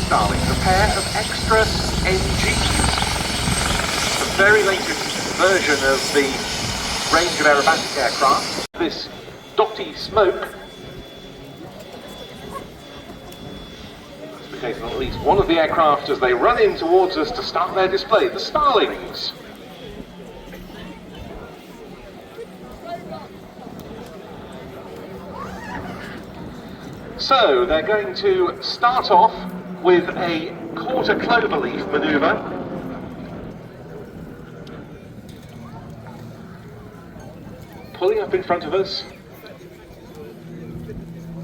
Starlings, a pair of extra NGs, the very latest version of the range of aerobatic aircraft. This dotty smoke the case of at least one of the aircraft as they run in towards us to start their display, the Starlings. So they're going to start off with a quarter cloverleaf manoeuvre. Pulling up in front of us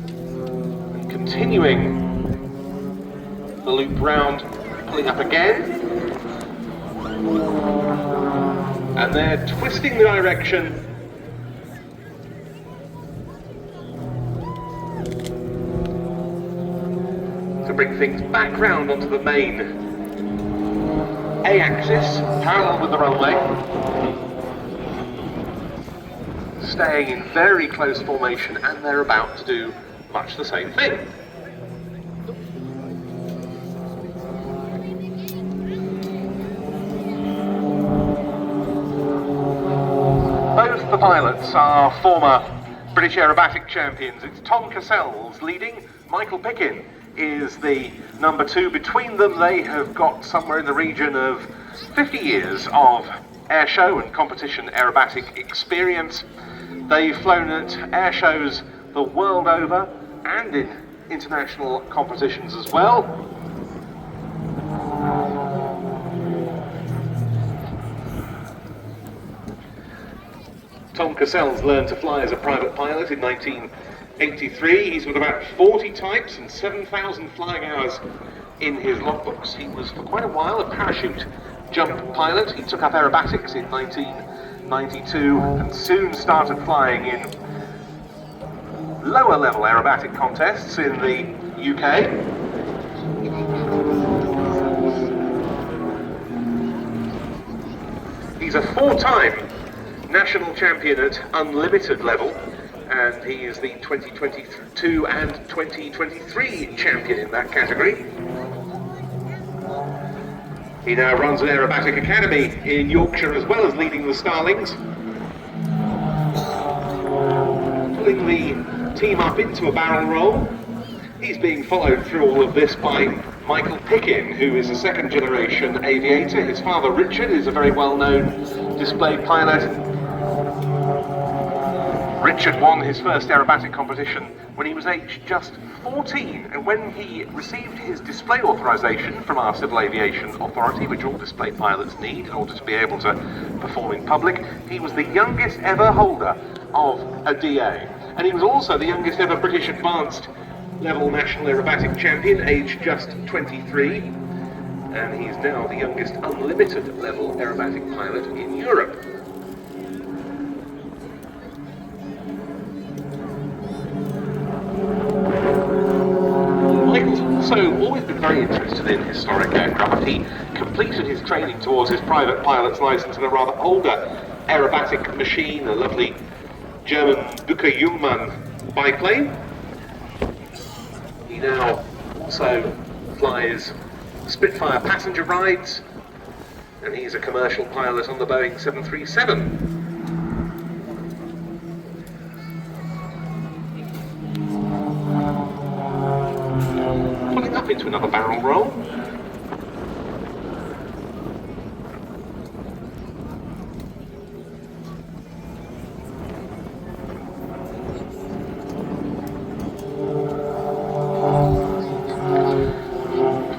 and continuing the loop round, pulling up again, and they're twisting the direction to bring things back round onto the main A-axis, parallel with the runway, staying in very close formation, and they're about to do much the same thing. Both the pilots are former British aerobatic champions. It's Tom Cassels leading. Michael Pickin is the number 2. Between them, they have got somewhere in the region of 50 years of air show and competition aerobatic experience. They've flown at air shows the world over and in international competitions as well. Tom Cassels learned to fly as a private pilot in 1983. He's got about 40 types and 7,000 flying hours in his logbooks. He was for quite a while a parachute jump pilot. He took up aerobatics in 1992 and soon started flying in lower level aerobatic contests in the UK. He's a 4-time national champion at unlimited level, and he is the 2022 and 2023 champion in that category. He now runs an aerobatic academy in Yorkshire as well as leading the Starlings. Pulling the team up into a barrel roll. He's being followed through all of this by Michael Pickin, who is a second-generation aviator. His father, Richard, is a very well-known display pilot. Richard won his first aerobatic competition when he was aged just 14, and when he received his display authorization from our Civil Aviation Authority, which all display pilots need in order to be able to perform in public, he was the youngest ever holder of a DA. And he was also the youngest ever British advanced level national aerobatic champion, aged just 23, and he's now the youngest unlimited level aerobatic pilot in Europe. Michael's also always been very interested in historic aircraft. He completed his training towards his private pilot's license in a rather older aerobatic machine, a lovely German Bucher Jungmann biplane. He now also flies Spitfire passenger rides, and he's a commercial pilot on the Boeing 737. Pulling up into another barrel roll.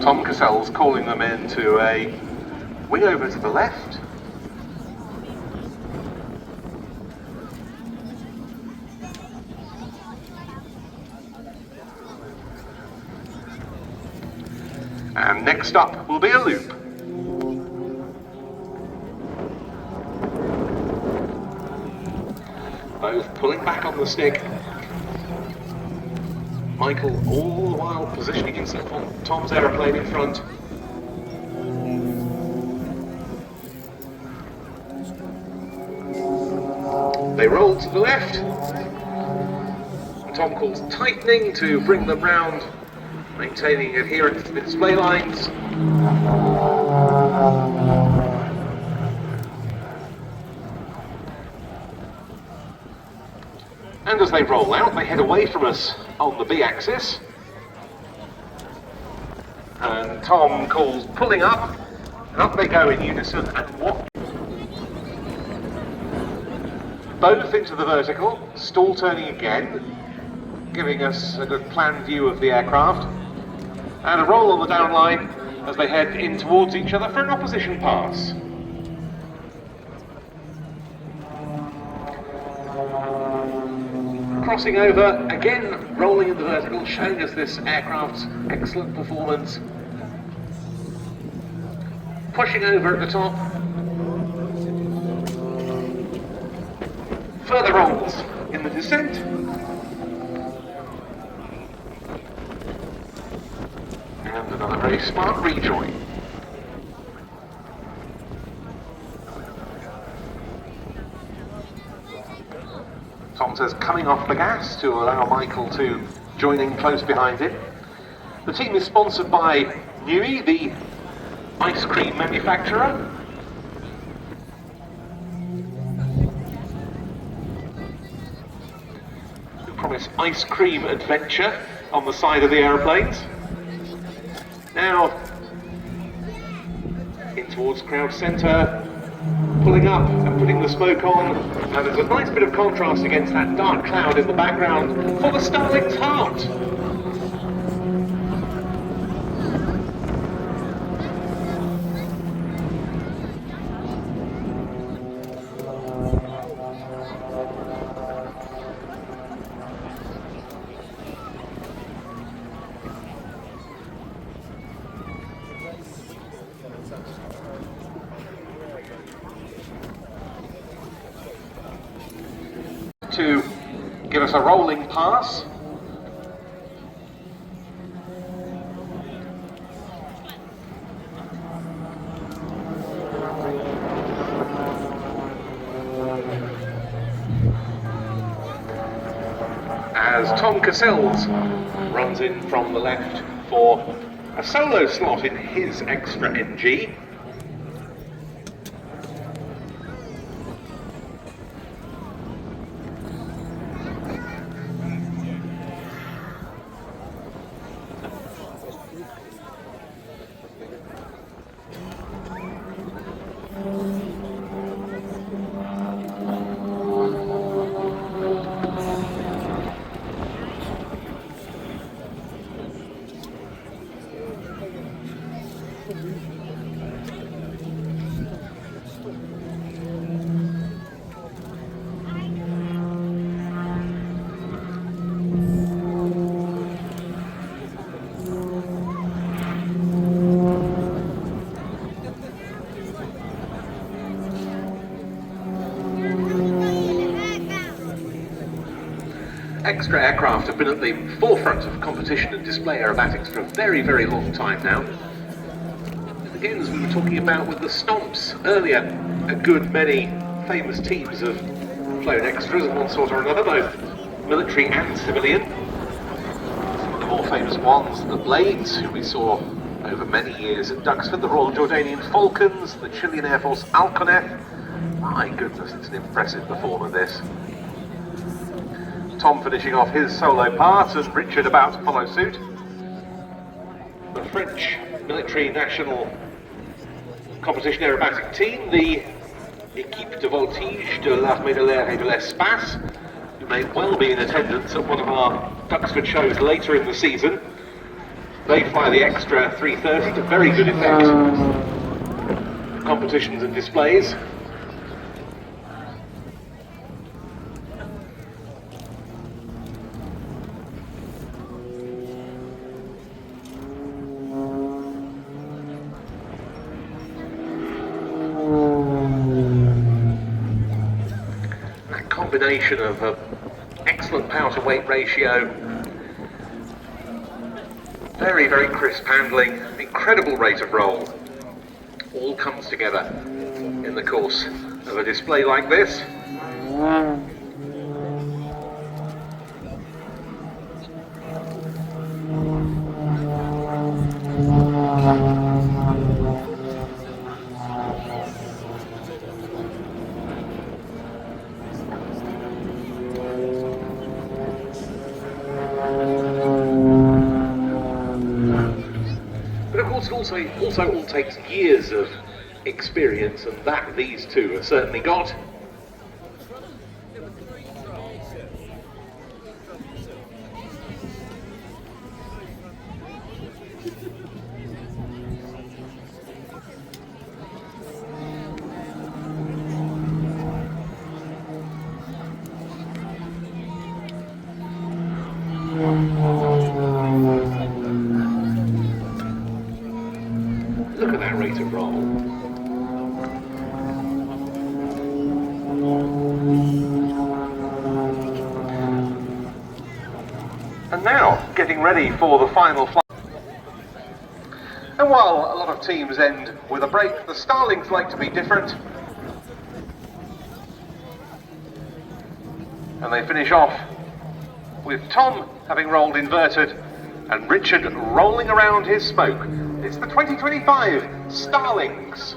Tom Cassels calling them into a wing over to the left. And next up will be a loop. Both pulling back on the stick. Michael all the while positioning himself on Tom's aeroplane in front. They roll to the left. And Tom calls tightening to bring them round Maintaining adherence to the display lines. And as they roll out, they head away from us on the B-axis. And Tom calls pulling up, and up they go in unison, and what? Both into the vertical, stall turning again, giving us a good plan view of the aircraft. And a roll on the down line as they head in towards each other for an opposition pass. Crossing over, again rolling in the vertical, showing us this aircraft's excellent performance. Pushing over at the top. Further rolls in the descent. And another very smart rejoin. Tom says coming off the gas to allow Michael to join in close behind him. The team is sponsored by Nui, the ice cream manufacturer. Who promise ice cream adventure on the side of the aeroplanes. Now in towards crowd centre, pulling up and putting the smoke on, and there's a nice bit of contrast against that dark cloud in the background for the Starlings' heart. To give us a rolling pass. As Tom Cassels runs in from the left for a solo slot in his extra NG. Extra aircraft have been at the forefront of competition and display aerobatics for a very, very long time now. And again, as we were talking about with the Stomps earlier, a good many famous teams have flown extras of one sort or another, both military and civilian. Some of the more famous ones, the Blades, who we saw over many years at Duxford, the Royal Jordanian Falcons, the Chilean Air Force Alconef. My goodness, it's an impressive performer, this. Tom finishing off his solo part and Richard about to follow suit. The French military national competition aerobatic team, the Équipe de Voltige de l'Armée de l'Air et de l'Espace, who may well be in attendance at one of our Duxford shows later in the season. They fly the extra 330 to very good effect. Competitions and displays. Combination of excellent power to weight ratio, very, very crisp handling, incredible rate of roll, all comes together in the course of a display like this. also all takes years of experience, and that these two have certainly got. Look at that rate of roll. And now, getting ready for the final flight. And while a lot of teams end with a break, the Starlings like to be different. And they finish off with Tom having rolled inverted and Richard rolling around his smoke. It's the 2025 Starlings.